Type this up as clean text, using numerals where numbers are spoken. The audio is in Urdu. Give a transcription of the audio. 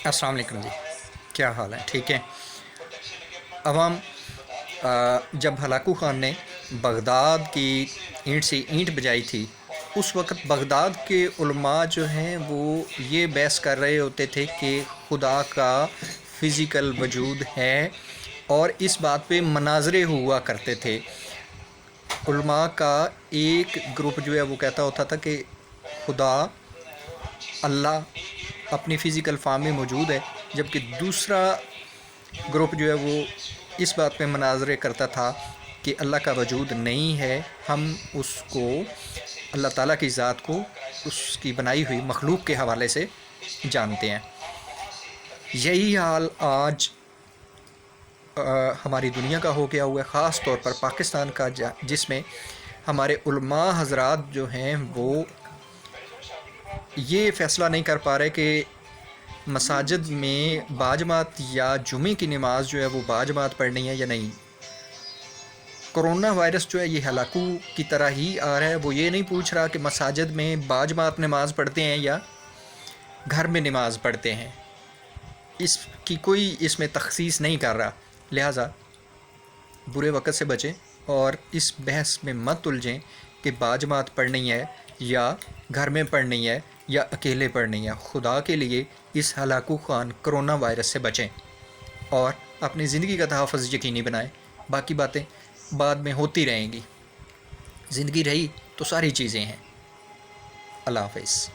السلام علیکم جی، کیا حال ہے؟ ٹھیک ہے۔ عوام جب ہلاکو خان نے بغداد کی اینٹ سے اینٹ بجائی تھی، اس وقت بغداد کے علماء جو ہیں وہ یہ بحث کر رہے ہوتے تھے کہ خدا کا فزیکل وجود ہے، اور اس بات پہ مناظرے ہوا کرتے تھے۔ علماء کا ایک گروپ جو ہے وہ کہتا ہوتا تھا کہ خدا اللہ اپنی فزیکل فارم میں موجود ہے، جبکہ دوسرا گروپ جو ہے وہ اس بات پہ مناظرے کرتا تھا کہ اللہ کا وجود نہیں ہے، ہم اس کو اللہ تعالیٰ کی ذات کو اس کی بنائی ہوئی مخلوق کے حوالے سے جانتے ہیں۔ یہی حال آج ہماری دنیا کا ہو گیا ہوا ہے، خاص طور پر پاکستان کا، جس میں ہمارے علماء حضرات جو ہیں وہ یہ فیصلہ نہیں کر پا رہے کہ مساجد میں باجماعت یا جمعے کی نماز جو ہے وہ باجماعت پڑھنی ہے یا نہیں۔ کرونا وائرس جو ہے یہ ہلاکو کی طرح ہی آ رہا ہے، وہ یہ نہیں پوچھ رہا کہ مساجد میں باجماعت نماز پڑھتے ہیں یا گھر میں نماز پڑھتے ہیں، اس کی کوئی اس میں تخصیص نہیں کر رہا۔ لہٰذا برے وقت سے بچیں اور اس بحث میں مت الجھیں کہ باجماعت پڑھنی ہے یا گھر میں پڑھنی ہے یا اکیلے پڑھنی ہے۔ خدا کے لیے اس ہلاکو خان کرونا وائرس سے بچیں اور اپنی زندگی کا تحفظ یقینی بنائیں۔ باقی باتیں بعد میں ہوتی رہیں گی، زندگی رہی تو ساری چیزیں ہیں۔ اللہ حافظ۔